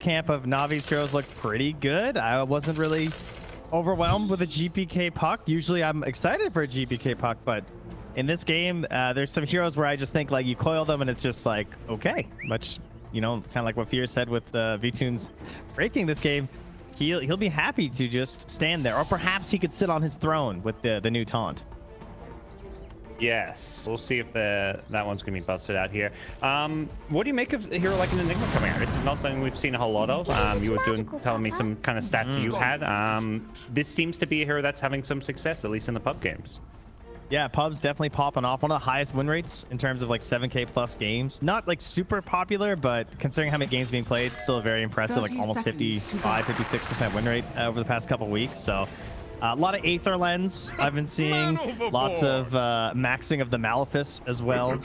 camp of Navi's heroes looked pretty good. I wasn't really overwhelmed with a GPK puck. Usually I'm excited for a GPK puck, but in this game, there's some heroes where I just think like you coil them and it's just like, okay, much, you know, kind of like what Fear said with VTunes breaking this game. He'll be happy to just stand there, or perhaps he could sit on his throne with the new taunt. Yes, we'll see if that one's gonna be busted out here. What do you make of a hero like an Enigma coming out? This is not something we've seen a whole lot of. You were telling me some kind of stats you had. This seems to be a hero that's having some success, at least in the pub games. Yeah, pub's definitely popping off. One of the highest win rates in terms of like 7K plus games. Not like super popular, but considering how many games being played, still very impressive. Like almost 55, 56% win rate over the past couple weeks. So a lot of Aether Lens I've been seeing. Lots of maxing of the Malefice as well.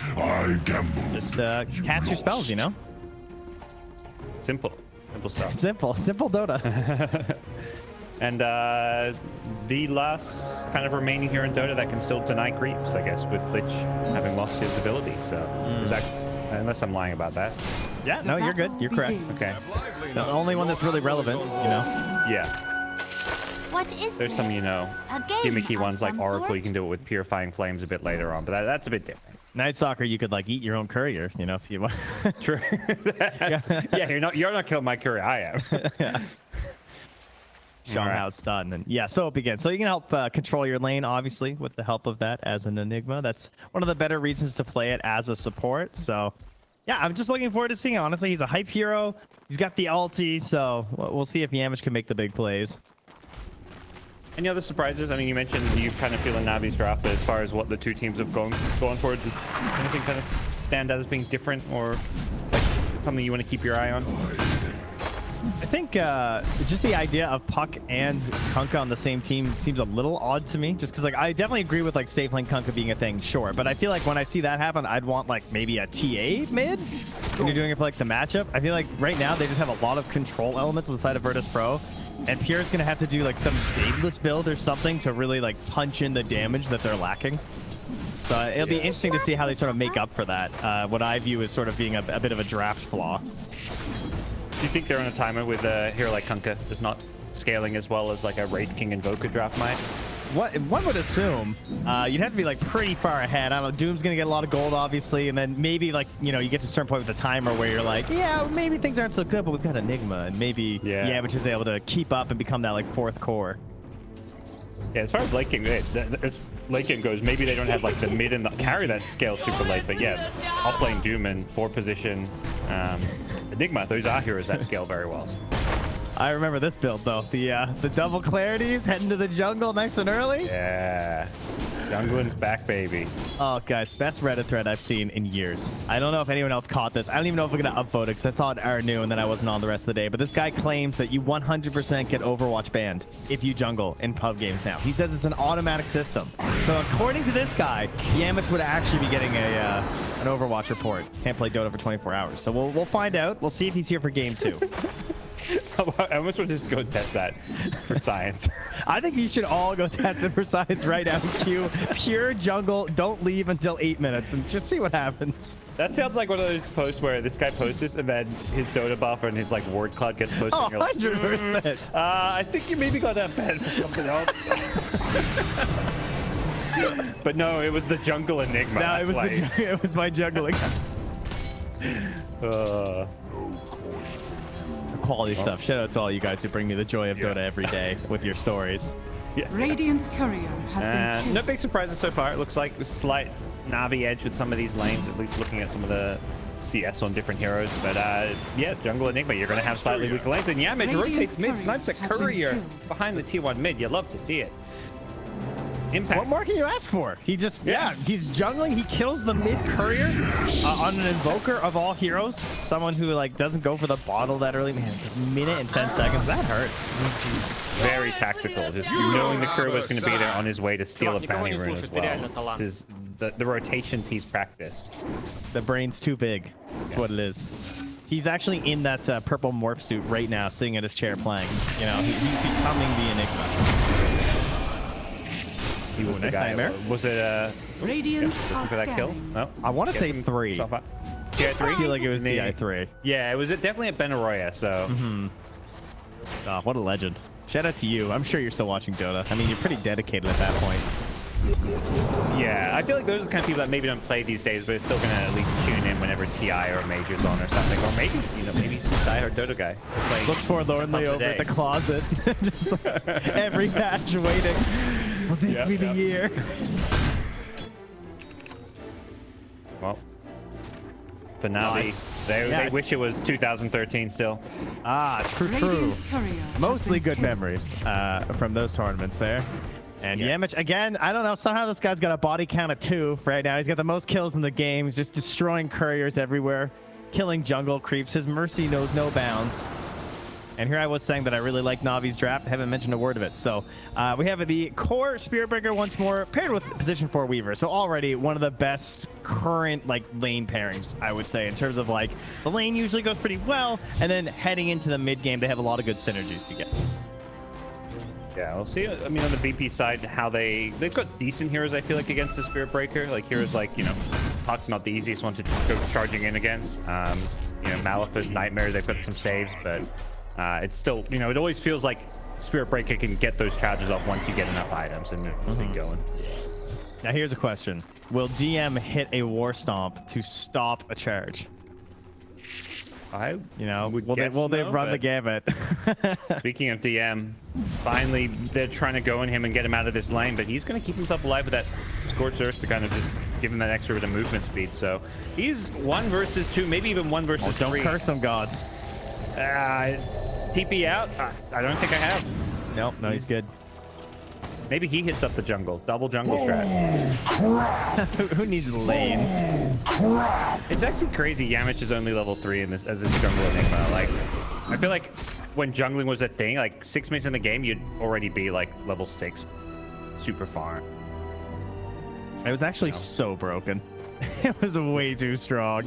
Just cast your spells, you know? Simple stuff. Simple Dota. And the last kind of remaining here in Dota that can still deny creeps, I guess, with Lich having lost his ability. So is that, unless I'm lying about that. Yeah, no, you're good. You're correct. Okay. The only one that's really relevant, you know? Yeah. What is There's some, you know, gimmicky ones like Oracle. Sort? You can do it with Purifying Flames a bit later on, but that's a bit different. Night Stalker, you could like eat your own courier, you know, if you want. True. Yeah, you're not killing my courier. I am. Yeah. Showing how it's done. And yeah, so it begins. So you can help control your lane, obviously, with the help of that as an Enigma. That's one of the better reasons to play it as a support. So yeah, I'm just looking forward to seeing it. Honestly, he's a hype hero. He's got the ulti, so we'll see if Yamish can make the big plays. Any other surprises? I mean, you mentioned you kind of feeling Navi's draft, but as far as what the two teams have gone for, did anything kind of stand out as being different, or like something you want to keep your eye on? I think just the idea of Puck and Kunkka on the same team seems a little odd to me, just because like I definitely agree with like safe lane Kunkka being a thing, sure, but I feel like when I see that happen, I'd want like maybe a TA mid when you're doing it for like the matchup. I feel like right now they just have a lot of control elements on the side of Virtus Pro, and Pure's gonna have to do like some Daedalus build or something to really like punch in the damage that they're lacking. So it'll be interesting to see how they sort of make up for that. What I view as sort of being a bit of a draft flaw. Do you think they're on a timer with a hero like Kunkka is not scaling as well as like a Wraith King Invoker draft might? One would assume you'd have to be like pretty far ahead. I don't know, Doom's gonna get a lot of gold obviously, and then maybe like, you know, you get to a certain point with the timer where you're like, yeah, maybe things aren't so good, but we've got Enigma, and maybe Yamich is able to keep up and become that like fourth core. Yeah, as far as late game, as late game goes, maybe they don't have like the mid and the carry that scale super late, but yeah, off-lane Doom and 4-position Enigma, those are heroes that scale very well. I remember this build though, the double clarities heading to the jungle nice and early. Yeah, Jungling's back, baby. Oh guys, best Reddit thread I've seen in years. I don't know if anyone else caught this. I don't even know if we're gonna upvote it because I saw it hour new and then I wasn't on the rest of the day, but this guy claims that you 100% get Overwatch banned if you jungle in pub games now. He says it's an automatic system. So according to this guy, Yamich would actually be getting an Overwatch report. Can't play Dota for 24 hours. So we'll find out. We'll see if he's here for game 2. I almost want to just go test that for science. I think you should all go test it for science right now. Q, pure jungle, don't leave until 8 minutes and just see what happens. That sounds like one of those posts where this guy posts this and then his Dota buffer and his like word cloud gets posted. Oh, and you're like, 100%. I think you maybe got that bad for something else. But no, it was the jungle Enigma. No, it was my juggling. Quality stuff. Shout out to all you guys who bring me the joy of Dota every day with your stories. Yeah. Radiant's courier has been killed. No big surprises so far. It looks like a slight Navi edge with some of these lanes, at least looking at some of the CS on different heroes. But yeah, jungle Enigma, you're going to have slightly weaker lanes. And Yamich rotates mid, snipes a courier behind the tier 1 mid. You love to see it. Impact. What more can you ask for? He just, he's jungling. He kills the mid courier on an invoker of all heroes. Someone who like doesn't go for the bottle that early. Man, it's a minute and 10 seconds. That hurts. Very tactical. Just knowing the courier was going to be there on his way to steal a bounty rune as well. This is the rotations he's practiced. The brain's too big. That's what it is. He's actually in that purple morph suit right now, sitting at his chair playing. You know, he's becoming the Enigma. He was the guy. Nightmare. Was it Radiant for that kill? No. I want to say 3. TI3? I feel like it was TI3. Yeah, it was definitely at Benaroya, so. Oh, what a legend. Shout out to you. I'm sure you're still watching Dota. I mean, you're pretty dedicated at that point. Yeah, I feel like those are the kind of people that maybe don't play these days, but are still gonna at least tune in whenever TI or a Major's on or something, or maybe maybe he's a diehard Dota guy. Looks forlornly over at the closet, just like every match waiting. Will this be the year? Well, for Navi, they wish it was 2013 still. Ah, true. Radiant's courier has Mostly been good killed. memories from those tournaments there. And Yes. Yamich, again, I don't know, somehow this guy's got a body count of 2 right now. He's got the most kills in the game. He's just destroying couriers everywhere, killing jungle creeps. His mercy knows no bounds. And here I was saying that I really like Navi's draft. I haven't mentioned a word of it. So we have the core Spiritbreaker once more paired with position 4 Weaver. So already one of the best current lane pairings, I would say, in terms of the lane usually goes pretty well. And then heading into the mid game, they have a lot of good synergies together. Yeah, we'll see. I mean, on the VP side, how they've got decent heroes, I feel like, against the Spiritbreaker. Like heroes like, Puck, not the easiest one to go charging in against. Malifaux's Nightmare, they've got some saves, but it's still, it always feels like Spiritbreaker can get those charges off once you get enough items and it's been going. Now here's a question. Will DM hit a War Stomp to stop a charge? Will they run the gamut? Speaking of DM, finally they're trying to go in him and get him out of this lane, but he's going to keep himself alive with that Scorched Earth to kind of just give him that extra bit of movement speed. So he's 1 versus 2, maybe even 1 versus 3. Don't curse him, gods. TP out? I don't think I have. Nope, no, he's good. Maybe he hits up the jungle. Double jungle strat. Who needs lanes? It's actually crazy. Yamich is only level 3 in this as a jungle enigma. I feel like when jungling was a thing, 6 minutes in the game, you'd already be level 6, super far. It was actually so broken. It was way too strong.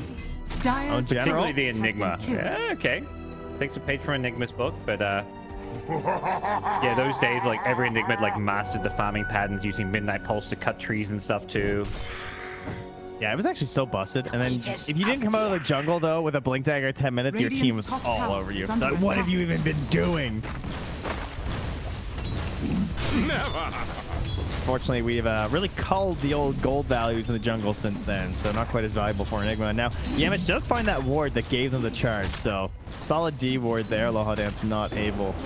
Dire's Particularly the turret has been enigma. killed. Yeah, okay. Takes a page from Enigma's book, but yeah, those days every enigma had mastered the farming patterns using Midnight Pulse to cut trees and stuff too. Yeah, it was actually so busted. And then if you didn't come out of the jungle though with a blink dagger 10 minutes, your team was Radiant's all top over you. tower is under What attack. have you even been doing? Fortunately, we've really culled the old gold values in the jungle since then, so not quite as valuable for Enigma. Now, Yamich does find that ward that gave them the charge, so solid D ward there. Aloha Dance not able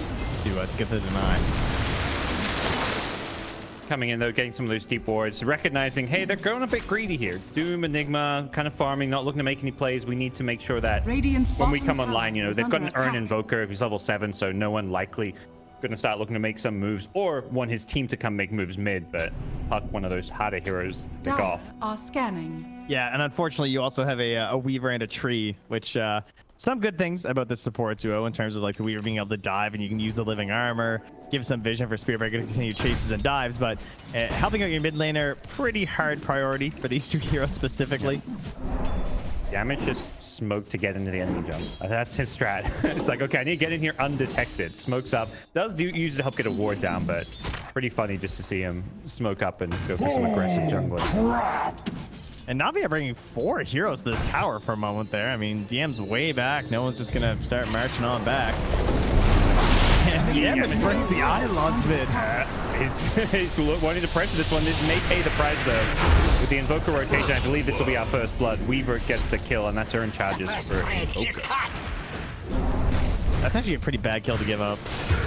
to get the deny. Coming in though, getting some of those deep wards, recognizing, hey, they're going a bit greedy here. Doom, Enigma, kind of farming, not looking to make any plays. We need to make sure that Radiant's when we bottom come online, tower is they've got an under Urn attack. Invoker who's level 7, so no one likely going to start looking to make some moves or want his team to come make moves mid, but Puck, one of those harder heroes to pick Dire off. are scanning. Yeah, and unfortunately, you also have a Weaver and a Tree, which some good things about this support duo in terms of the Weaver being able to dive and you can use the living armor, give some vision for Spiritbreaker to continue chases and dives, but helping out your mid laner, pretty hard priority for these 2 heroes specifically. Yamich just smoked to get into the enemy jump. That's his strat. It's okay, I need to get in here undetected. Smokes up. Does use it to help get a ward down, but pretty funny just to see him smoke up and go for some aggressive jungling. And Navi are bringing 4 heroes to this tower for a moment there. I mean, DM's way back. No one's just going to start marching on back. And Yamich brings the Islands mid. He's wanting to pressure this one. This may pay the price though. With the Invoker rotation, I believe this will be our first blood. Weaver gets the kill, and that's earned charges for Invoker. That's actually a pretty bad kill to give up.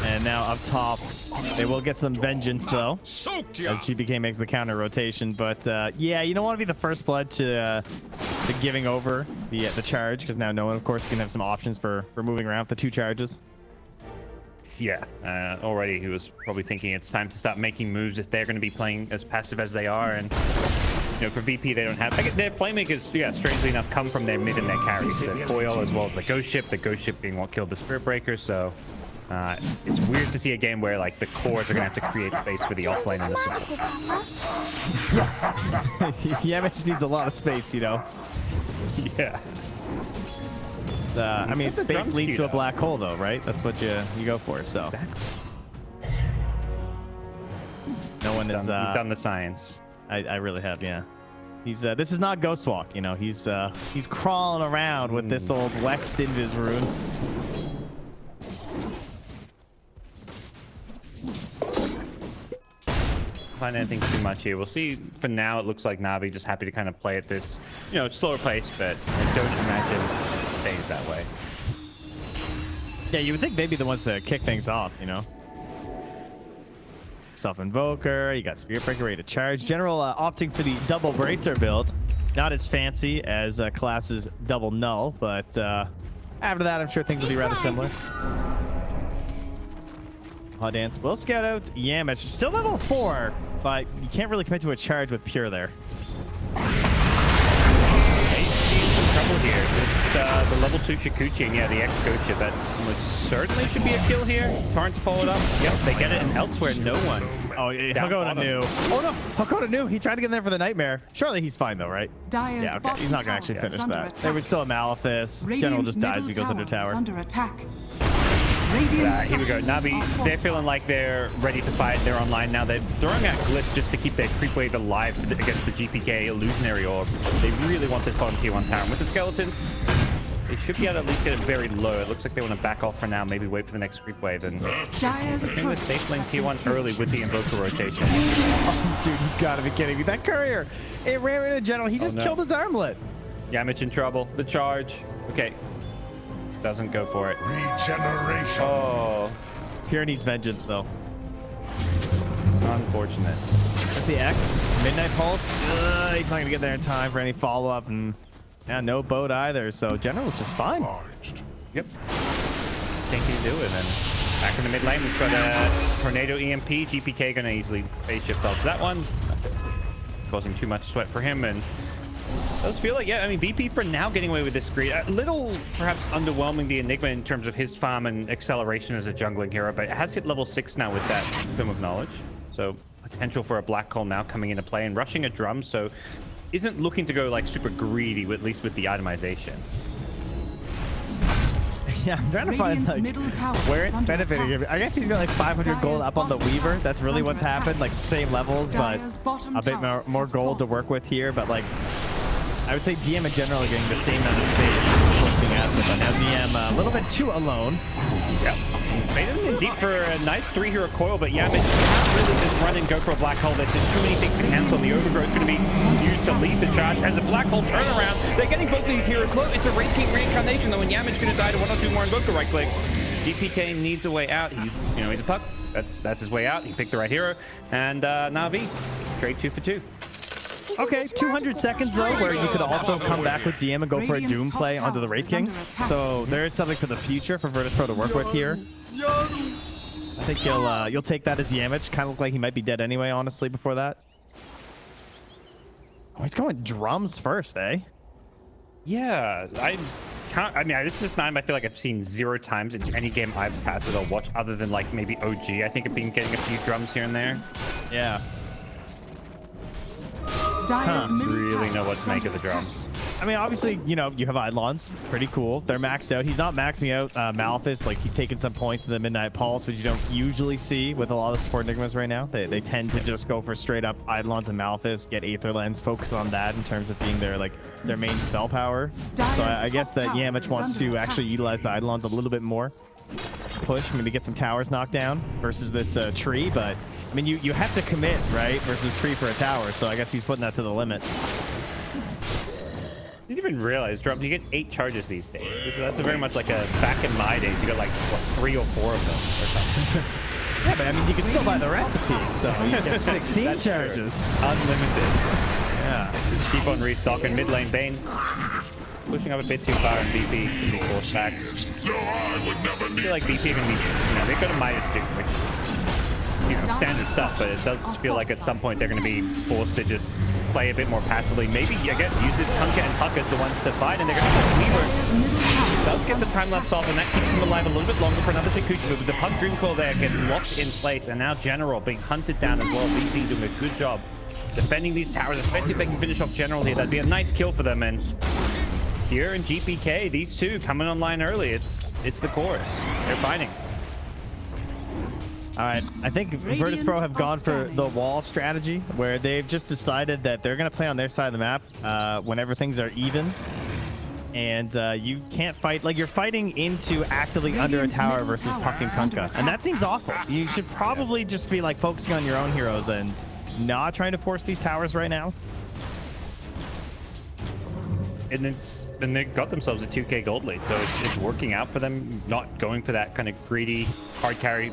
And now up top, they will get some vengeance though, as GPK makes the counter rotation. But yeah, you don't want to be the first blood to giving over the charge, because now no one, of course, can have some options for moving around with the 2 charges. Yeah, already he was probably thinking it's time to start making moves if they're going to be playing as passive as they are. And for VP, they don't have their playmakers. Yeah, strangely enough, come from their mid and their carries. The foil as well as the ghost ship. The ghost ship being what killed the Spiritbreaker. So it's weird to see a game where the cores are going to have to create space for the offlane and the support. Yamich needs a lot of space, Yeah. I mean, got the space drum leads speed to a up. black hole, though, right? That's what you go for. So no one is. You've done the science. I really have, yeah. He's this is not Ghost Walk, you know. He's crawling around with this old Wex Invis rune. Find anything too much here. We'll see. For now, it looks like Navi just happy to kind of play at this, you know, slower pace, but I don't imagine it stays that way. Yeah, you would think they'd be the ones to kick things off, you know. Self-invoker, you got Spirit Breaker ready to charge. General opting for the double Bracer build. Not as fancy as Collapse's double null, but after that, I'm sure things will be rather similar. Hot Dance will scout out Yamich. Still level 4, but you can't really commit to a charge with Pure there. Some trouble here. Just the level 2 Shikuchi and yeah, the X-Coacher. That most certainly should be a kill here. Torrent to follow it up. Yep, they get it, and elsewhere, no one. Oh, Hakona knew. Oh no, Hakona knew. He tried to get in there for the Nightmare. Surely he's fine though, right? Dyer's Yeah, okay. He's not gonna actually finish that. Attack. There was still a Malefice. General just dies because he goes under tower. Under attack. Here we go. Navi, they're feeling like they're ready to fight. They're online now. They're throwing out glyphs just to keep their creep wave alive against the GPK illusionary orb. They really want this bottom tier 1 tower. And with the skeletons, they should be able to at least get it very low. It looks like they want to back off for now, maybe wait for the next creep wave. And Dyer's bring the safe lane tier 1 early with the invoker rotation. Oh, dude, you gotta be kidding me. That courier, it ran into General. He just killed his armlet. Yamich in trouble. The charge. Okay. Doesn't go for it. Regeneration. Oh, Pure needs vengeance though. unfortunate. With the X, Midnight Pulse, he's not gonna get there in time for any follow-up, and yeah, no boat either. So General is just fine. Yep. Think he can do it. And back in the mid lane, we've got a Tornado EMP. GPK gonna easily phase shift off that one, causing too much sweat for him. And does feel like, yeah, I mean, VP for now getting away with this greed. A little perhaps underwhelming the Enigma in terms of his farm and acceleration as a jungling hero, but it has hit level 6 now with that Film of Knowledge. So potential for a black hole now coming into play and rushing a drum. So isn't looking to go like super greedy, at least with the itemization. Yeah, I'm trying to find like where it's benefiting him. I guess he's got like 500 gold up on the Weaver. That's really what's happened. Like same levels, but a bit more gold to work with here. But like, I would say DM in general are getting the same amount of space looking at them. But now DM a little bit too alone. Yep. Made it in deep for a nice 3-hero coil, but yeah, you can't really just run and go for a black hole. There's just too many things to cancel. The overgrowth is going to be used to lead the charge as a black hole turnaround. They're getting both of these heroes low. It's a Raid King reincarnation though, and Yamich going to die to 1 or 2 more invoker right clicks. DPK needs a way out. He's, you know, he's a puck. That's his way out. He picked the right hero, and Navi straight 2 for 2. Okay, 200 seconds though, where you could also come back with DM and go for a Doom play onto the Raid King. So there is something for the future for Virtus Pro to work with here. I think you'll take that as Yamich. Kind of look like he might be dead anyway, honestly, before that. Oh, he's going drums first, eh? Yeah, I mean, this is not, I feel like I've seen 0 times in any game I've passed it or watched other than like maybe OG. I think I've been getting a few drums here and there. Yeah. Really know what to make of the drums. I mean, obviously, you know, you have Eidolons. Pretty cool. They're maxed out. He's not maxing out Malefice. Like, he's taking some points to the Midnight Pulse, which you don't usually see with a lot of support Enigmas right now. They tend to just go for straight up Eidolons and Malefice, get Aether Lens, focus on that in terms of being their main spell power. So I guess that Yamich wants to actually utilize the Eidolons a little bit more. Push, maybe get some towers knocked down versus this tree, but I mean, you have to commit, right, versus tree for a tower, so I guess he's putting that to the limit. I didn't even realize, Drum, you get 8 charges these days. That's very much like a back in my days. You got like, what, 3 or 4 of them or something. Yeah, but I mean, you can still buy the recipes, so you get 16 charges. True. Unlimited. Yeah. Just keep on restocking. Mid lane Bane. Pushing up a bit too far, and VP can be forced back. I feel like VP can be, you know, they've got a -2, which is, you know, standard stuff, but it does feel like at some point they're going to be forced to just play a bit more passively. Maybe, again, use this Kunkka and Puck as the ones to fight, and they're going to have Weaver. It does get the time lapse off, and that keeps him alive a little bit longer for another Shikuchi, but with the Puck Dream Coil there gets locked in place, and now General being hunted down as well. VP doing a good job defending these towers, especially if they can finish off General here. That'd be a nice kill for them, and here in GPK, these two coming online early. It's the chorus. They're fighting. All right, I think Virtus Pro have gone for the wall strategy, where they've just decided that they're going to play on their side of the map whenever things are even. And you can't fight, like you're fighting into actively under a tower versus Puck and Kunkka. And that seems awful. You should probably just be like focusing on your own heroes and not trying to force these towers right now. And they got themselves a 2k gold lead, so it's working out for them, not going for that kind of greedy hard carry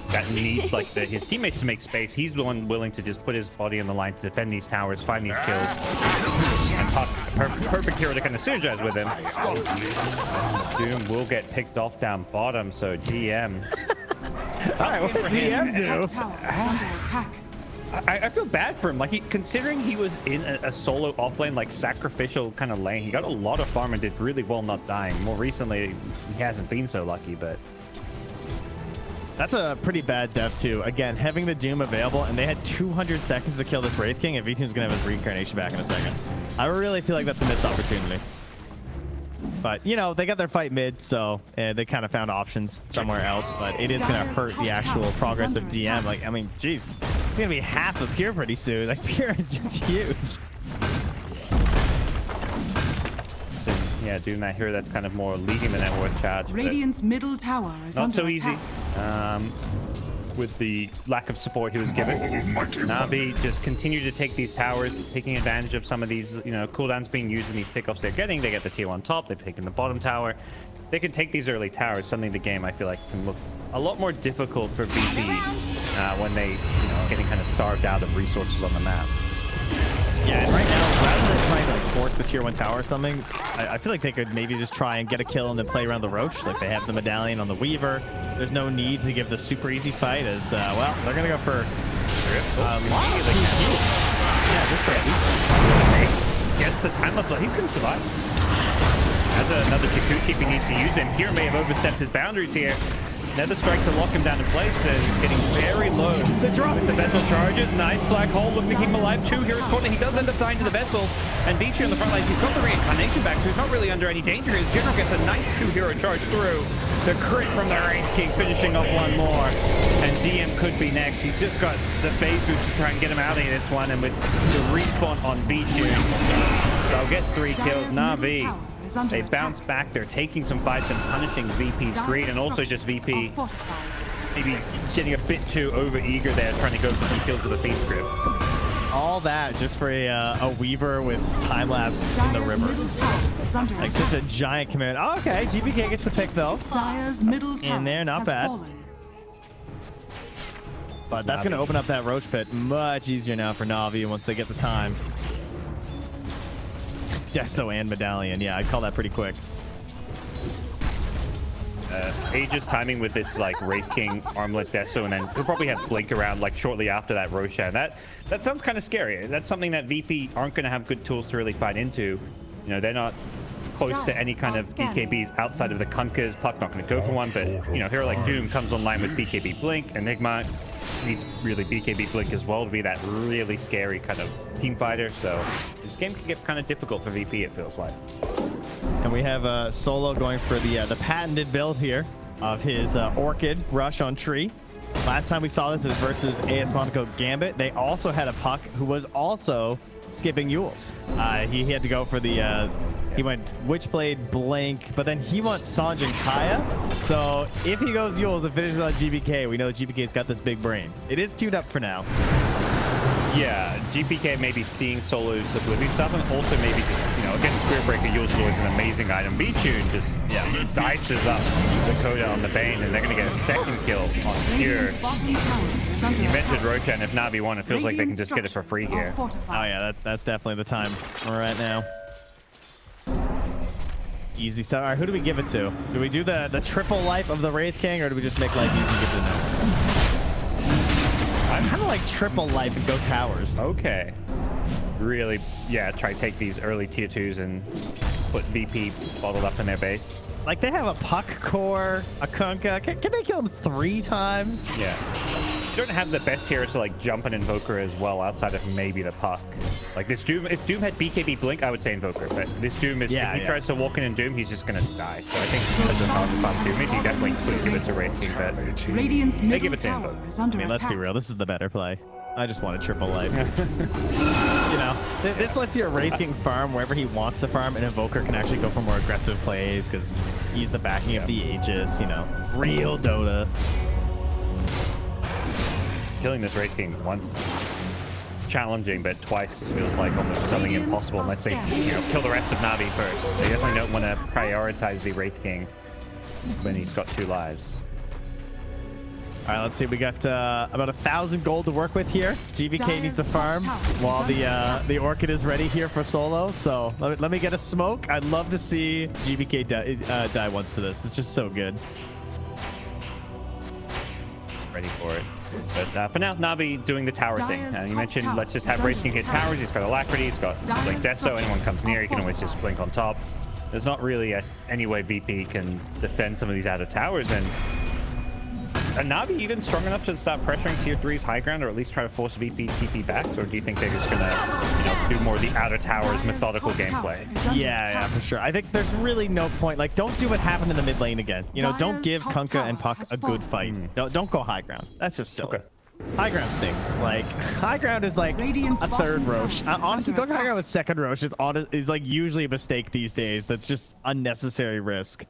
that needs like his teammates to make space. He's the one willing to just put his body on the line to defend these towers, find these kills, and Puck, perfect hero to kind of synergize with him. Doom will get picked off down bottom, so GM. All right, what did GM do? Tower is under attack. I feel bad for him. Like, considering he was in a solo offlane, like sacrificial kind of lane, he got a lot of farm and did really well not dying. More recently, he hasn't been so lucky, but that's a pretty bad death too. Again, having the Doom available, and they had 200 seconds to kill this Wraith King, and V-Team's gonna have his reincarnation back in a second. I really feel like that's a missed opportunity. But, you know, they got their fight mid, so they kind of found options somewhere else. But it is going to hurt the actual progress of DM. Like, I mean, geez, it's going to be half of Pure pretty soon. Like, Pure is just huge. Yeah, doing that here, that's kind of more leading the net worth charge. Radiant's middle tower is Not under so attack. easy. With the lack of support he was given. Navi just continue to take these towers, taking advantage of some of these, you know, cooldowns being used in these pickups they're getting. They get the tier 1 top, they've taken the bottom tower. They can take these early towers, something the game I feel like can look a lot more difficult for VP when they, you know, getting kind of starved out of resources on the map. Yeah, and right now, rather than trying to like force the tier 1 tower or something, I feel like they could maybe just try and get a kill and then play around the Roche. Like they have the medallion on the Weaver. There's no need to give the super easy fight as, well, they're going to go for yeah, just for Gets the time up, he's going to survive. Has another Kikuchi he needs to use, and here may have overstepped his boundaries here. Another strike to lock him down in place, and he's getting very low. The drop with the vessel charges. Nice black hole looking to keep him alive. 2 heroes caught, and he does end up dying to the vessel. And Beachy on the front lines, he's got the reincarnation back, so he's not really under any danger. His general gets a nice 2-hero charge through. The crit from the Wraith King finishing off one more. And DM could be next. He's just got the phase boost to try and get him out of this one, and with the respawn on Beachy, they'll get 3 kills. Navi. They bounce back. They're taking some fights and punishing VP's greed, and also just VP maybe getting a bit too over-eager there, trying to go for some kills with a feed script. all that just for a Weaver with time-lapse in the river. Like such a giant command. Oh, okay, GPK gets the pick though. Dire's middle tower In there, not bad. fallen. But that's going to open up that Roach Pit much easier now for Navi once they get the time. Deso and Medallion. Yeah, I'd call that pretty quick. Aegis timing with this like Wraith King Armlet Deso, and then he'll probably have Blink around like shortly after that Roshan. That sounds kind of scary. That's something that VP aren't going to have good tools to really fight into. You know, they're not close to any kind of BKBs outside of the Kunkkas. Puck not going to go for one, but you know, hero like Doom comes online with BKB Blink. Enigma needs really BKB Blink as well to be that really scary kind of team fighter. So this game can get kind of difficult for VP, it feels like. And we have Solo going for the patented build here of his Orchid Rush on Tree. Last time we saw this was versus AS Monaco Gambit. They also had a Puck who was also skipping Yules. He had to go for the he went Witchblade, Blink, but then he wants Sanj and Kaya. So if he goes Yules and finishes on GPK, we know GPK's got this big brain. It is queued up for now. Yeah, GPK maybe seeing Solo's Oblivion stuff, and also maybe just, you know, against Spirit Breaker, Yules is always an amazing item. B-Tune just dices up Dakota on the Bane, and they're going to get a second kill on Pure. You mentioned Roshan. If Navi won, it feels like they can just get it for free here. Oh yeah, that's definitely the time right now. Easy stuff. All right, who do we give it to? Do we do the triple life of the Wraith King, or do we just make life easy and give it to no? I kind of like triple life and go towers. Okay. Really, yeah, try to take these early tier 2s and put VP bottled up in their base. Like they have a Puck core, a Kunkka. Can they kill him 3 times? Yeah. don't have the best hero to like jump an Invoker as well outside of maybe the Puck. Like this Doom, if Doom had BKB Blink, I would say Invoker, but this Doom is, if he tries to walk in and Doom, he's just gonna die. So I think because of how the farm Doom is, you definitely could give it to Wraith King, but Radiant's they give middle it to tower Invoker. is under I mean, let's be attack. real. This is the better play. I just want a triple life. You know, this lets your Wraith King farm wherever he wants to farm, and Invoker can actually go for more aggressive plays because he's the backing of the Aegis, you know. Real Dota. Killing this Wraith King once challenging, but twice feels like almost something impossible unless they, you know, kill the rest of Navi first. They definitely don't want to prioritize the Wraith King when he's got 2 lives. All right, let's see. We got about 1,000 gold to work with here. GBK needs to farm while the Orchid is ready here for solo. So let me get a smoke. I'd love to see GBK die once to this. It's just so good. Ready for it. But for now, Navi doing the tower thing. And you mentioned let's just have Wraith King hit towers. He's got Alacrity. He's got Blink Deso. Anyone comes near, he can always just blink on top. There's not really any way VP can defend some of these outer towers. And are Navi even strong enough to start pressuring tier 3's high ground, or at least try to force VP TP back? Or do you think they're just gonna, you know, do more of the outer towers methodical gameplay? Yeah, for sure. I think there's really no point. Like, don't do what happened in the mid lane again. You know, don't give Kunkka and Puck a good fight. Don't go high ground. That's just silly. Okay. High ground stinks. Like, high ground is like Radiant's a third bottom Roche. tower is Honestly, under going high attack. ground with second Roche is like usually a mistake these days. That's just unnecessary risk.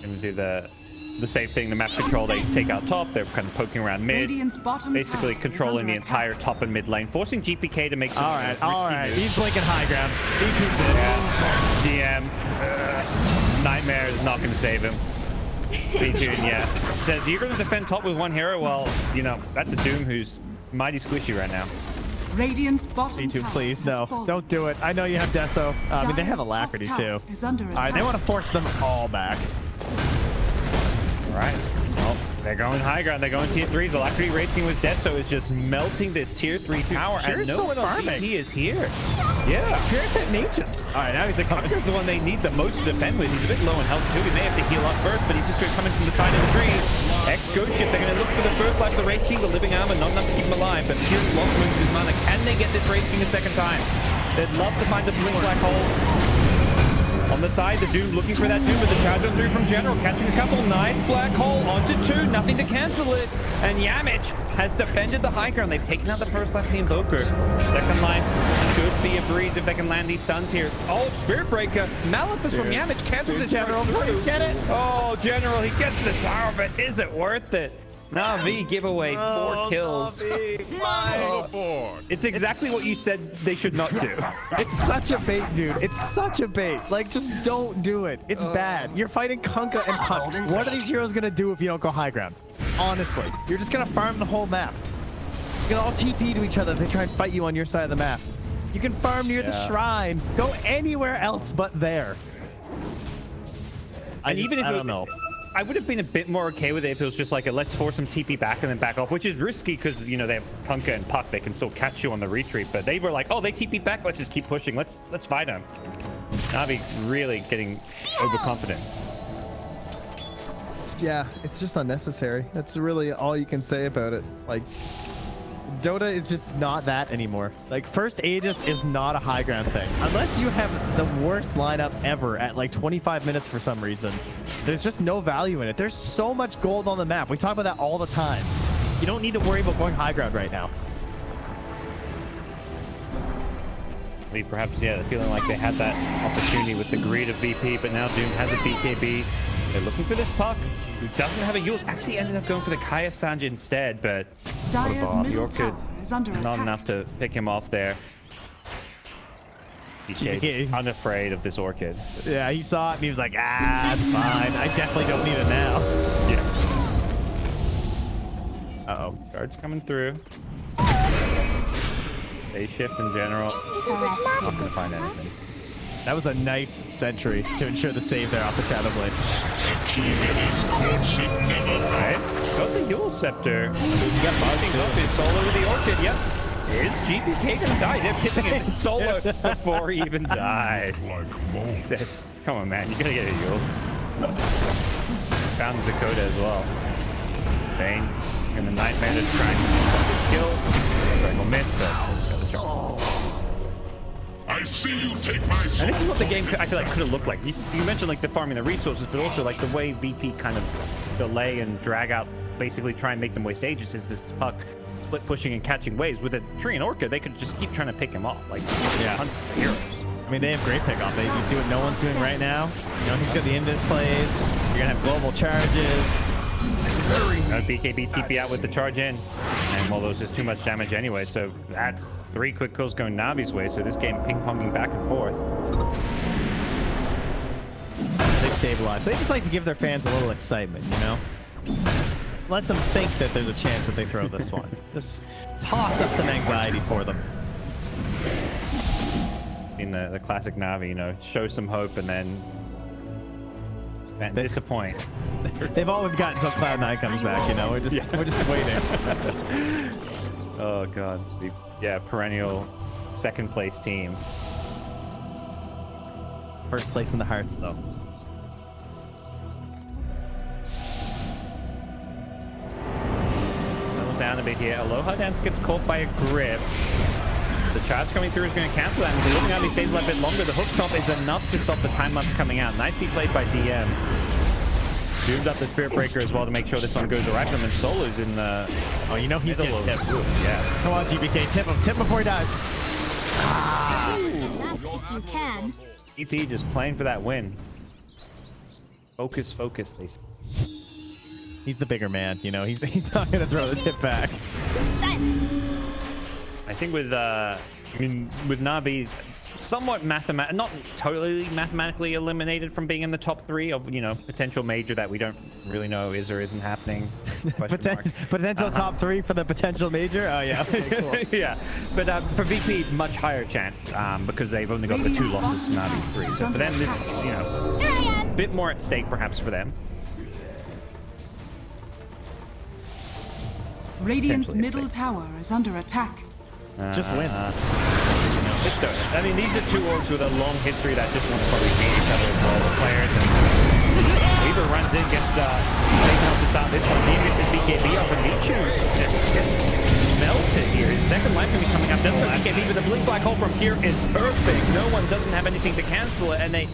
Gonna do the same thing, the map control, they take out top, they're kind of poking around mid, Radiant's bottom basically tower is controlling the under entire attack. top and mid lane, forcing GPK to make some All right. He's blinking high ground. DM, Nightmare is not going to save him. B-Tune, yeah. Says, you're going to defend top with 1 hero? Well, you know, that's a Doom who's mighty squishy right now. Radiant's bottom B2, tower please, has no. fallen. Don't do it. I know you have Deso. I mean, they have Dire's Alacrity, top too. tower is under All right, they attack. want to force them all back. All right. Well, they're going high ground. They're going tier 3s. Alacrity racing with Deso is just melting this tier 3 tower, and no one on VP is here. Yeah. Here's hitting Ancients. All right, now he's like, Kunkka's the one they need the most to defend with. He's a bit low in health too. He may have to heal up first, but he's just going to come in from the side of the trees. X Ghost Shift, they're going to look for the first life of the Wraith King, the living armor, not enough to keep him alive, but Pierce blocks most of his mana. Can they get this Wraith King a second time? They'd love to find a blink black hole. On the side, the Doom looking for that Doom with the charge on through from General, catching a couple. Nice black hole onto 2, nothing to cancel it. And Yamich has defended the high ground. They've taken out the first life of the Invoker. Second life should be a breeze if they can land these stuns here. Oh, Spirit Breaker. Malefice from Yamich cancels it. General, through. get it? Oh, General, he gets the tower, but is it worth it? Navi giveaway 4 kills. It's exactly what you said they should not do. It's such a bait, dude. It's such a bait. Like, just don't do it. It's bad. You're fighting Kunkka and Puck. What are these heroes gonna do if you don't go high ground? Honestly, you're just gonna farm the whole map. You can all TP to each other if they try and fight you on your side of the map. You can farm near the shrine. Go anywhere else but there. I don't know. I would have been a bit more okay with it if it was just like a let's force some TP back and then back off, which is risky because, you know, they have Kunkka and Puck. They can still catch you on the retreat, but they were like, oh, they TP back. Let's just keep pushing. Let's fight them. Navi really getting overconfident. Yeah, it's just unnecessary. That's really all you can say about it. Like, Dota is just not that anymore. Like, first Aegis is not a high ground thing. Unless you have the worst lineup ever at like 25 minutes for some reason. There's just no value in it. There's so much gold on the map. We talk about that all the time. You don't need to worry about going high ground right now. Perhaps, yeah, feeling like they had that opportunity with the greed of VP, but now Doom has a BKB. They're looking for this Puck, who doesn't have a Yule. Actually ended up going for the Kaya Sanj instead, but Dire's middle Orchid, tower is under not attack. enough to pick him off there. DK unafraid of this Orchid. Yeah, he saw it and he was like, ah, it's fine. I definitely don't need it now. Yeah. Uh-oh. Guards coming through. A shift in general. Isn't it Not magical? gonna find anything. That was a nice sentry to ensure the save there off the Shadow Blade. Alright. Got the Yule Scepter. Got marking up his solo with the Orchid. Yep. Is GPK gonna die? They're hitting him in solo before he even dies. Says, come on, man. You gotta get a Yules. Found Zakota as well. Bane and the Nightmare to try and stop this kill. Dragon will miss, but got the jump. I see you take my And soul. this is what the game, I feel like, could have looked like. You mentioned like the farming the resources, but also like the way VP kind of delay and drag out, basically try and make them waste ages is this Puck split pushing and catching waves. With a Tree and Orca, they could just keep trying to pick him off. Like, Yeah. heroes. I mean, they have great pickoff. You see what no one's doing right now? You know, he's got the invis plays. You're gonna have global charges. BKB TP out with the charge in, and well, there's just too much damage anyway, so that's 3 quick kills going Navi's way, so this game ping-ponging back and forth. They stabilize. They just like to give their fans a little excitement, you know? Let them think that there's a chance that they throw this one. Just toss up some anxiety for them. In the classic Navi, you know, show some hope and then disappoint. They've always got until Cloud9 comes back, you know? We're just waiting. Oh god. Yeah, perennial second place team. First place in the hearts, though. Settle down a bit here. Aloha Dance gets caught by a grip. The charge coming through is going to cancel that, and if we're looking at these stays a bit longer, the hook stop is enough to stop the time lapse coming out. Nicely played by DM. Doomed up the Spirit Breaker as well to make sure this one goes right for him, and Solo's in the... Oh, you know he's a little tip. Yeah. Come on, GBK, tip him. Tip before he dies. Enough if you can. EP just playing for that win. Focus, focus, they say. He's the bigger man, you know? He's not going to throw the tip back. Silence. I think with with Navi, somewhat not totally mathematically eliminated from being in the top 3 of, you know, potential major that we don't really know is or isn't happening. Potential top 3 for the potential major? Oh, yeah. Okay, cool. Yeah, but for VP, much higher chance because they've only got the 2 losses to Navi's 3. So for them, this, you know, Here I am. a bit more at stake perhaps for them. Radiant's Potentially, middle I'd say. tower is under attack. Just win. It's dope. I mean, these are 2 orgs with a long history that just want to probably beat each other as well, the players. And Weaver runs in, gets taken off to start this one. He gets his BKB off, and Nichu just gets melted here. His second life can be coming up. Doesn't have BKB, but the blue black hole from here is perfect. No one doesn't have anything to cancel it, and they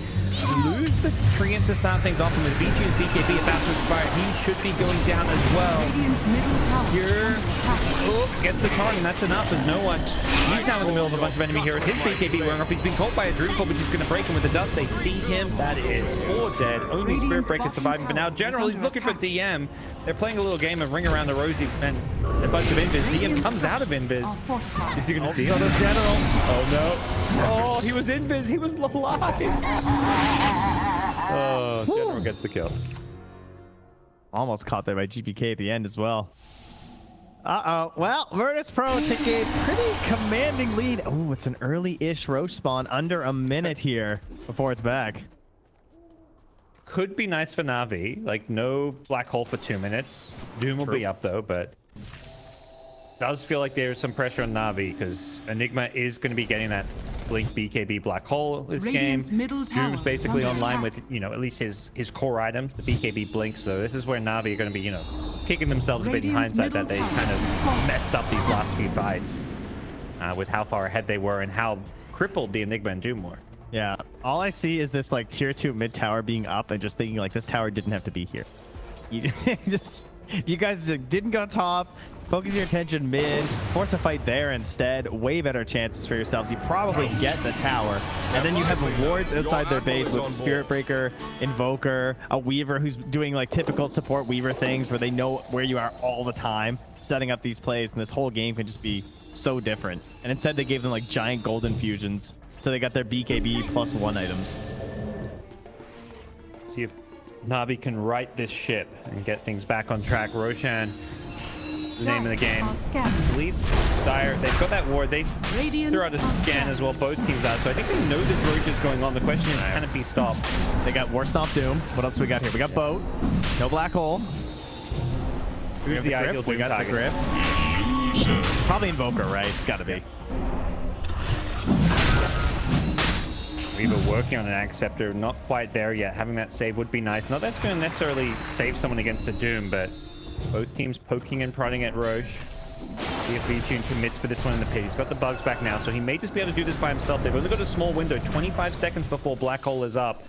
lose the Treant to start things off, and with Vichu's BKB about to expire, he should be going down as well. Radiant's middle tower Here, is under attack. oh, gets the turn, and that's enough. There's no one. He's now in the middle of a bunch of enemy heroes. His BKB wearing off. He's been caught by a Dream Core, which is going to break him with the dust. They see him. That is 4 dead. Only Spirit Breaker surviving for now. General, he's looking for DM. They're playing a little game of Ring Around the Rosie and a bunch of invis. DM comes out of invis. Are fortified. Is he going to see him? the General. Oh, no. Oh, he was invis. He was alive. Oh, General gets the kill. Almost caught there by GPK at the end as well. Uh-oh. Well, Virtus Pro take a pretty commanding lead. Oh, it's an early-ish Roach spawn. Under a minute here before it's back. Could be nice for Navi. Like, no black hole for 2 minutes. Doom will be up, though, but... does feel like there's some pressure on Navi, because Enigma is going to be getting that Blink BKB black hole this Radiant's game. middle tower Doom's is basically under online attack. with, you know, at least his core items, the BKB Blink, so this is where Navi are going to be, you know, kicking themselves a bit in Radiant's hindsight that they middle kind tower is of falling. messed up these last few fights with how far ahead they were and how crippled the Enigma and Doom were. Yeah. All I see is this, like, tier 2 mid tower being up and just thinking, like, this tower didn't have to be here. You you guys didn't go top. Focus your attention mid. Force a fight there instead. Way better chances for yourselves. You probably get the tower. And then you have the wards outside their base with Spirit Breaker, Invoker, a Weaver who's doing like typical support Weaver things where they know where you are all the time, setting up these plays, and this whole game can just be so different. And instead they gave them like giant golden fusions. So they got their BKB +1 items. See if Navi can right this ship and get things back on track. Roshan, the name of the game. Are scanned. I believe Dire, they've got that ward. They Radiant threw out a are scan as well, both teams out. So I think they know this roach is going on. The question is, can it be stopped? They got War Stomp Doom. What else we got here? We got Boat. No Black Hole. Who's the ideal We Doom got the target? grip. Probably Invoker, right? It's got to be. Weaver working on an Acceptor, not quite there yet. Having that save would be nice. Not that's going to necessarily save someone against a Doom, but Both teams poking and prodding at Roche. See if VTune commits for this one in the pit. He's got the bugs back now, so he may just be able to do this by himself. They've only got a small window, 25 seconds before Black Hole is up.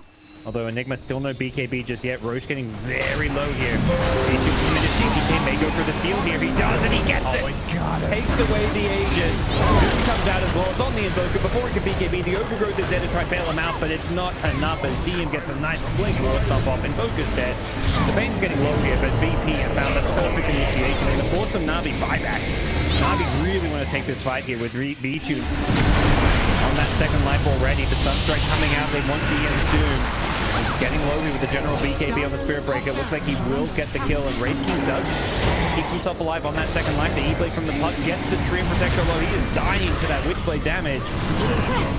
Although Enigma still no BKB just yet. Roche getting very low here. VTune's committed. DPC may go for the steal here. He does, and he gets it. Oh my god. Takes away the Aegis. Doom comes out as well. It's on the Invoker before he can BKB. The Overgrowth is there to try to bail him out, but it's not enough as DM gets a nice blink war stuff off. Invoker's dead. The Bane's getting low here, but VP have found a perfect initiation. And to force some Navi buybacks. Navi really want to take this fight here with VTune on that second life already. The Sunstrike coming out. They want DM soon. He's getting low with the general BKB on the Spirit Breaker. Looks like he will get the kill, and Wraith King does keep himself alive on that second life. The E-Blade from the puck gets the Tree and Protector low. He is dying to that Witchblade damage.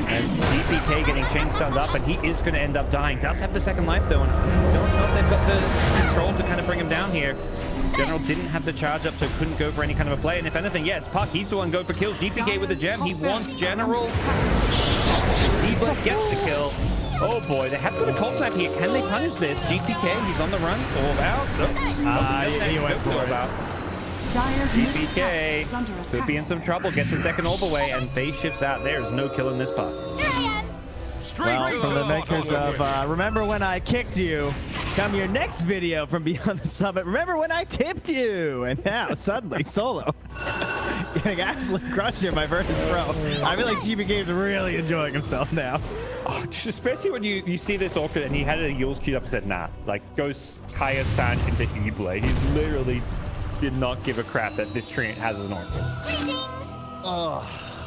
And DPK getting chain stunned up, and he is going to end up dying. Does have the second life, though, and I don't know if they've got the control to kind of bring him down here. General didn't have the charge up, so couldn't go for any kind of a play. And if anything, yeah, it's Puck. He's the one going for kills. DPK with the gem. He wants General. E-Blade gets the kill. Oh boy, they have got a cold snap here. Can they punish this? GPK, he's on the run. All out. He went for it. GPK could be in some trouble. Gets a second orb away, and phase shifts out. There's no kill in this puck. Well, from the makers of Remember When I Kicked You, come your next video from Beyond the Summit. Remember when I tipped you? And now, suddenly, Solo getting absolutely crushed here by Virtus Pro. I feel like GPK is really enjoying himself now. Oh, especially when you see this Orchid and he had a Yules queued up and said, nah, like, goes Kaya-san into E-Blade. He literally did not give a crap that this tree has an Orchid.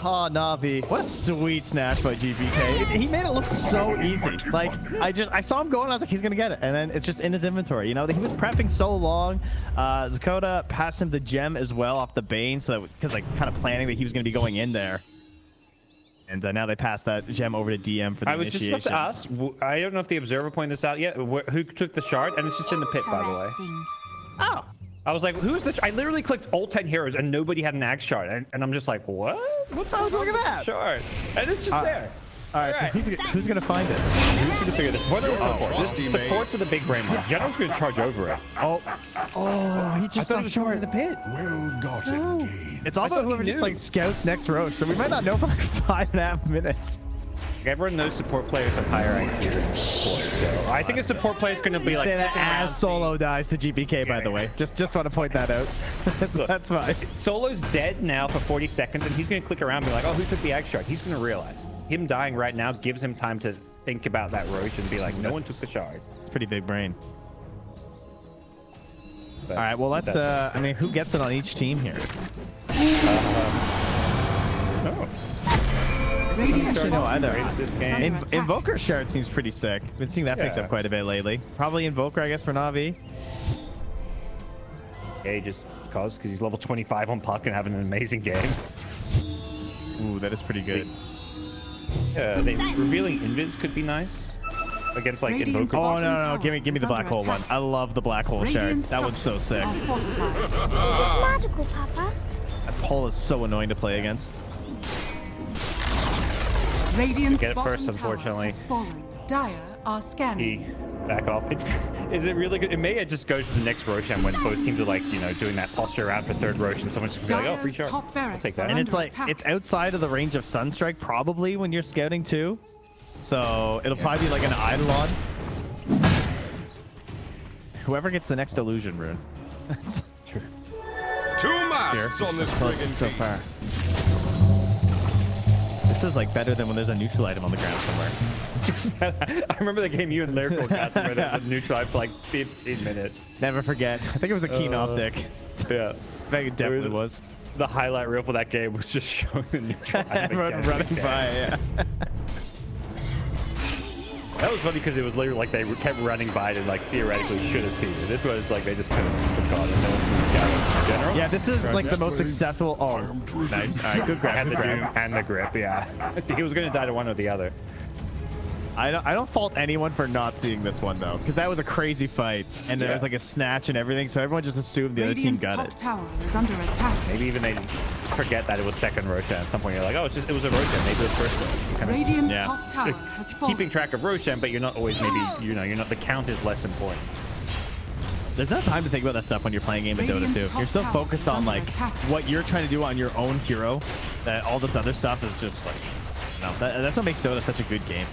Oh, Navi. What a sweet snatch by GPK. He made it look so easy. Like, I saw him going, I was like, he's going to get it. And then it's just in his inventory. You know, he was prepping so long. Zakota passed him the gem as well off the Bane, so that, because, like, kind of planning that he was going to be going in there. And now they passed that gem over to DM for the initiation. I was just about to ask, I don't know if the Observer pointed this out yet, who took the shard, and it's just in the pit, by the way. Oh. I was like, who's the... I literally clicked all 10 heroes, and nobody had an Axe shard. And I'm just like, what? What's up? Look at that. Shard. And it's just there. All right, so who's going to find it? Who's going to figure this? What are the supports? Supports are the big brain one. General's going to charge over it. Oh, he just stopped short in the pit. Well gotten game. It's also whoever just like scouts next Roche, so we might not know for like 5.5 minutes. Everyone knows support players have higher IQ than support, so I think a support player is going to be like... Say that as Solo dies to GPK, by the way. Just want to point that out. That's fine. Solo's dead now for 40 seconds, and he's going to click around and be like, oh, who took the Axe shard? He's going to realize. Him dying right now gives him time to think about that Roche and be like, no one took the shard. It's pretty big brain. But all right, well, let's... I mean, who gets it on each team here? I don't know either. Invoker shard seems pretty sick. Been seeing that picked up quite a bit lately. Probably Invoker, I guess, for Navi. Yeah, just because he's level 25 on Puck and having an amazing game. Ooh, that is pretty good. Yeah, revealing Invis could be nice against like Invoker. Oh no, give me the black hole one. I love the black hole shard. That one's so sick. Just magical, Papa. That pole is so annoying to play against. Radiant's get it bottom first, unfortunately. Has fallen. Dire are scanning. Back off. Is it really good? It may just go to the next Roshan when both teams are like, you know, doing that posture around for third Roshan. Someone's just gonna be like, oh, free shard. I'll take that. And it's like, it's outside of the range of Sunstrike probably when you're scouting too. So it'll probably be like an Eidolon. Whoever gets the next illusion rune. That's true. 2 masks on this friggin' so far. This is like better than when there's a neutral item on the ground somewhere. I remember the game you and Lyrical cast where there was a neutral item for like 15 minutes. Never forget. I think it was a keen optic. Yeah. I think it definitely was. The highlight reel for that game was just showing the neutral item. Everyone running by, yeah. That was funny because it was literally like they kept running by it and like theoretically should have seen it. This was like they just kind of forgot it. No one's scouting in general. Yeah, this is like the most acceptable. Oh, nice. All right, good grab. And the Doom and the grip, yeah. He was going to die to one or the other. I don't fault anyone for not seeing this one though, because that was a crazy fight, and there was like a snatch and everything, so everyone just assumed the other team got it. Tower is under attack. Maybe even they forget that it was second Roshan at some point. You're like, oh, it was a Roshan. Maybe the first one. Radiant's top tower has fallen. Keeping track of Roshan, but you're not always maybe you're not the count is less important. There's no time to think about that stuff when you're playing a game of Dota 2. You're so focused on like what you're trying to do on your own hero that all this other stuff is just like, no, that's what makes Dota such a good game.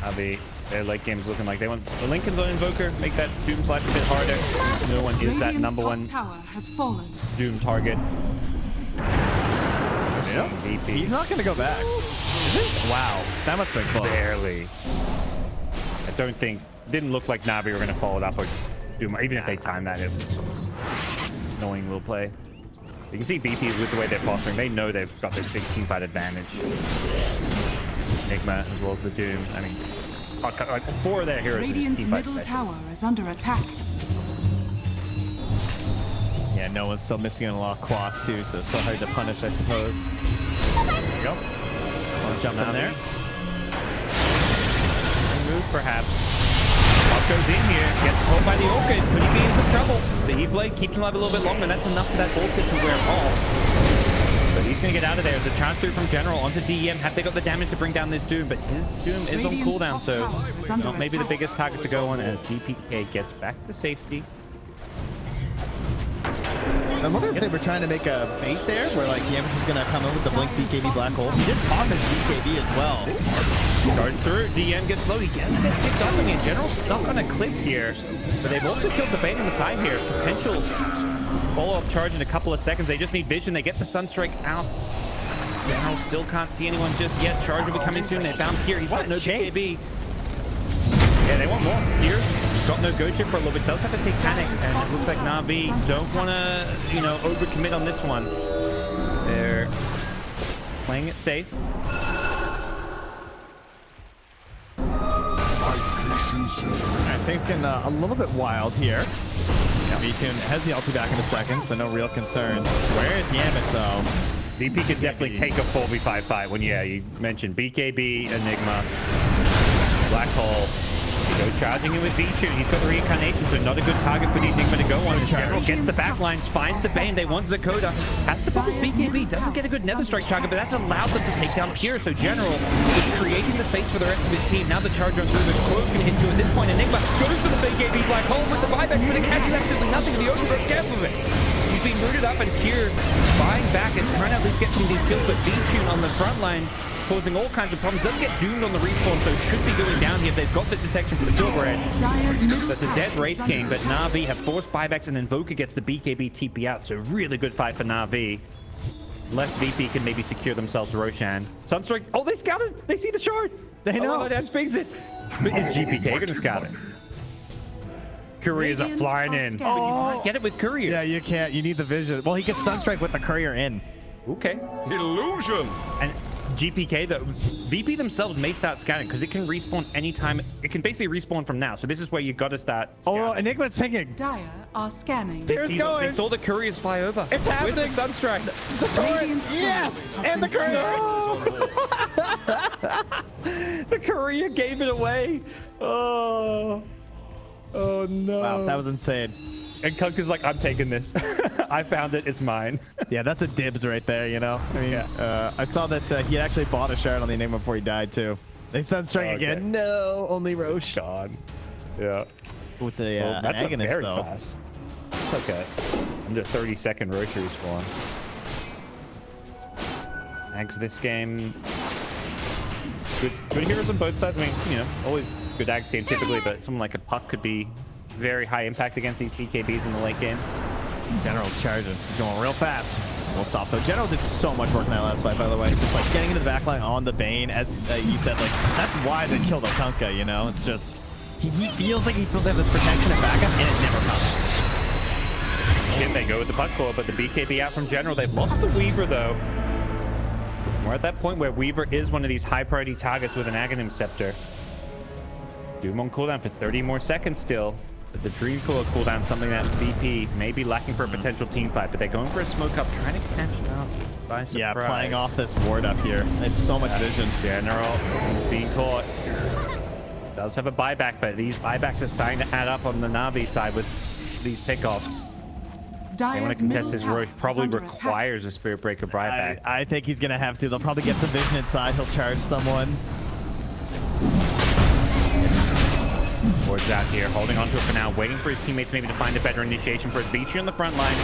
Navi, their late game's looking like they want the Lincoln's on Invoker, make that Doom slap a bit harder. No one is that number one tower has fallen. Doom target. Yep. VP. He's not going to go back. Is it? Wow, that must have been close. Barely. I don't think, didn't look like Navi were going to follow it up or Doom, even if they timed that, it was knowing will play. You can see VP with the way they're fostering, they know they've got this big teamfight advantage. Enigma as well as the Doom. I mean, like 4 of their heroes Radiant's are just middle teamfight tower is under attack. Yeah, no one's still missing on a lot of quads too, so it's so hard to punish, I suppose. There you go. Want to jump in there? Move perhaps. Pop goes in here, gets caught by the Orchid, putting me in some trouble. The E-Blade keeps him alive a little bit longer, and that's enough for that Orchid to wear off. But he's going to get out of there. The charge through from General onto DEM. Have they got the damage to bring down this Doom? But his Doom is on cooldown, so not maybe the biggest target to go on as DPK gets back to safety. I wonder if they were trying to make a bait there, where like Yamish was gonna come in with the blink BKB black hole. He did pop his BKB as well. Charge through, DN gets low, he gets picked up. I mean, General's stuck on a cliff here, but they've also killed the bait on the side here. Potential follow-up charge in a couple of seconds. They just need vision. They get the Sunstrike out. General still can't see anyone just yet. Charge will be coming soon. They found here. He's got no BKB. Yeah, they want more. Here, got no go chip for a little bit. Does have a Satanic, and it looks like Navi don't want to, you know, overcommit on this one. They're playing it safe. Alright, things getting a little bit wild here. V-Tune has the ulti back in a second, so no real concerns. Where is Yamish though? DP could definitely take a 4v5 fight when, yeah, you mentioned BKB, Enigma, Black Hole. Go charging in with V-Tune. He's got the reincarnation, so not a good target for the Enigma to go on. General gets the backlines, finds the Bane. They want Zakoda. Has to pop his BKB. Doesn't get a good Nether Strike target, but that's allowed them to take down Pure. So General is creating the space for the rest of his team. Now the charge on through the Quote's going to hit you at this point. Enigma goes for the BKB Black Hole with the buyback, but it catches absolutely nothing. The Ocean broke careful of it. He's been rooted up, and Pure buying back and trying to at least get some of these kills, but V-Tune on the front line causing all kinds of problems. Does get doomed on the respawn, so should be going down here. They've got the detection for the Silver Edge. That's a dead Wraith King, but Navi have forced buybacks, and Invoker gets the BKB TP out, so really good fight for Navi. Left VP can maybe secure themselves Roshan. Sunstrike, oh, they scouted! They see the shard! They know that brings it! But is GPK going to scout it? Courier's up flying in. Oh, get it with Courier. Yeah, you can't. You need the vision. Well, he gets Sunstrike with the Courier in. Okay. Illusion! And GPK, the VP themselves may start scouting because it can respawn anytime. It can basically respawn from now. So this is where you got to start scouting. Oh, Enigma's pinging. Dire are scanning. Here's going. They saw the couriers fly over. It's happening. With the Sunstrike. The torrent. Yes. And the Courier. The Courier gave it away. Oh. Oh no. Wow, that was insane. And Kunk is like, I'm taking this. I found it. It's mine. Yeah, that's a dibs right there, you know? I mean, I saw that he had actually bought a shard on the Enigma before he died, too. They Sunstrike again. No, only Roche. God. Yeah. Oh, it's a, Well, that's Agonist, very though. fast. It's okay. Under 30-second Roche respawn. Ags this game. Good heroes on both sides. I mean, you know, always good Ags game typically, but someone like a Puck could be very high impact against these BKBs in the late game. General's charging. He's going real fast. We'll stop though. General did so much work in that last fight, by the way. Just like getting into the backline on the Bane, as you said, like that's why they killed Okunka, you know? It's just, he feels like he's supposed to have this protection and backup, and it never comes. Again, they go with the Puck Core, but the BKB out from General. They've lost the Weaver, though. We're at that point where Weaver is one of these high priority targets with an Aghanim Scepter. Doom on cooldown for 30 more seconds still. But the Dream Core cooldown, something that VP may be lacking for a potential team fight, but they're going for a smoke up, trying to catch up by surprise. Yeah, playing off this ward up here. There's so much vision. General is being caught. Does have a buyback, but these buybacks are starting to add up on the Navi side with these pickoffs. They want to contest his Roche. Probably requires a Spirit Breaker buyback. I think he's going to have to. They'll probably get some vision inside. He'll charge someone. Towards out here, holding on to it for now, waiting for his teammates maybe to find a better initiation for his Beachy on the front line.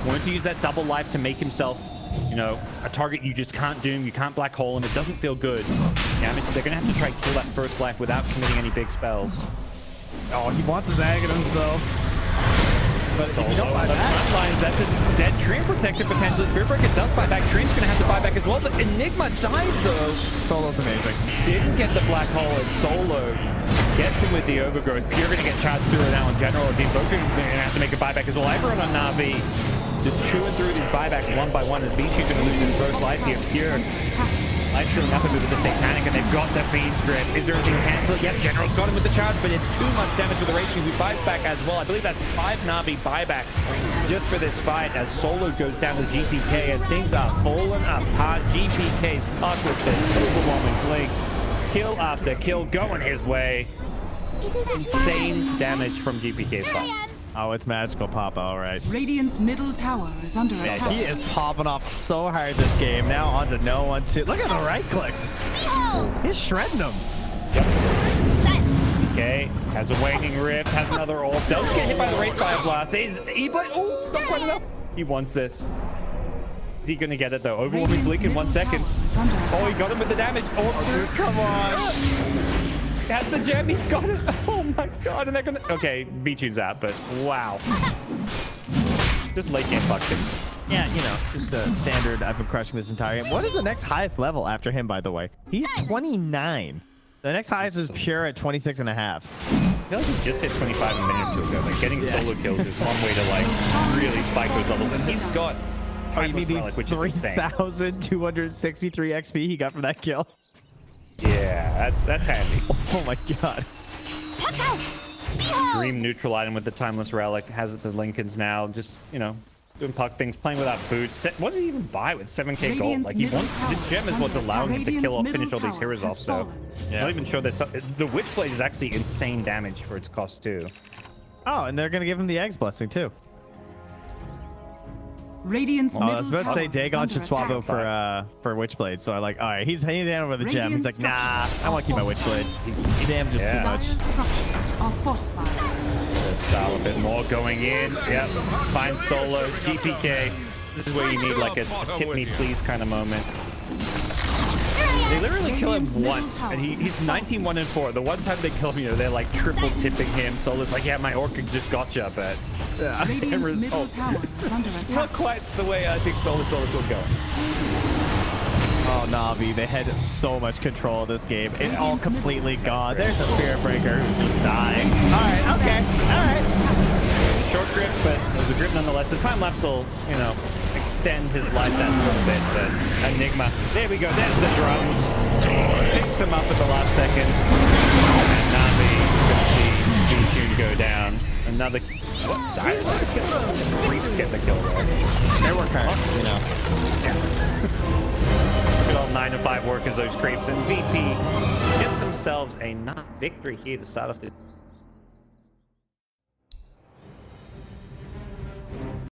Wanted to use that double life to make himself, you know, a target you just can't doom, you can't black hole him, it doesn't feel good. Damage, they're gonna have to try and kill that first life without committing any big spells. Oh, he wants his Aghanims though. But if you don't buy on the that, front lines, that's a dead Trent protector potentially. Spearbreaker does buy back. Trent's gonna have to buy back as well. The Enigma dies though. Solo's amazing. Didn't get the black hole as Solo gets him with the overgrowth. Pure gonna get charged through it now in general. Invoker's gonna have to make a buyback as well. Everyone on Navi just chewing through these buybacks one by one. As Beachy's gonna lose his first life here. Pure life stealing up a bit with the Satanic, and they've got the Fiend's Grip. Is there anything cancelled? Yep, General's got him with the charge, but it's too much damage for the Raging, who buys back as well. I believe that's 5 Navi buybacks just for this fight as Solo goes down to GPK and things are falling apart. GPK's puck with this overwhelming blink. Kill after kill going his way. Insane damage from GPK's fight. Oh, it's magical, Papa. All right. Radiant's middle tower is under Man, attack. he is popping off so hard this game. Now on to no one, two. Look at the right clicks. He's shredding them. Okay, has a Waning Rift, has another ult. Does get hit by the Wraith Fire Blast. Oh, not quite enough. He wants this. Is he going to get it, though? Overwhelming Blink in 1 second. Oh, he got him with the damage. Oh, come on. Has the gem. He's got it. Oh, my God. And they're going to... Okay, V-Tune's out, but wow. Just late game fucked him. Yeah, you know, just standard. I've been crushing this entire game. What is the next highest level after him, by the way? He's 29. The next highest is Pure at 26 and a half. I feel like he just hit 25 a minute or two ago. Like, getting solo kills is one way to, like, really spike those levels. And he's got Timeless Relic, which is insane. 3,263 XP he got from that kill. Yeah, that's handy. Oh my God. Dream neutral item with the Timeless Relic. Has the Lincolns now. Just, you know, doing puck things, playing without boots. What does he even buy with 7k gold? Like, he wants this gem is what's allowing him to kill off, finish all these heroes off. So, yeah. Not even sure that the Witchblade is actually insane damage for its cost too. Oh, and they're gonna give him the Eggs Blessing too. Radiant's I was middle about to say tower is Dagon under should swap attack. out for Witchblade. So I like, all right, he's hanging down over the gem. He's like, Radiant nah, I want to keep my Witchblade. He damages too much. Dire structures are fortified. Style a bit more going in. Yep. Find solo. GPK. This is where you need like a tip me please kind of moment. They literally kill him once, and he's 19-1-4. The one time they kill him, you know, they're like triple tipping him. Solo's like, yeah, my Orchid just gotcha, but Radiant's middle tower is under not attack. quite the way I think Solo's will go. Oh, Navi, they had so much control of this game. It's all completely gone. There's a Spirit Breaker who's just dying. All right, okay, all right. Short grip, but it was a grip nonetheless. The time lapse will, you know, extend his life that little bit, but Enigma. There we go, there's the drums. Picks him up at the last second. And Navi gonna see V-Tune go down. Another Creeps get the kill there. They work hard, you know. Yeah. Good old 9 to 5 work as those creeps, and VP get themselves a victory here to start off this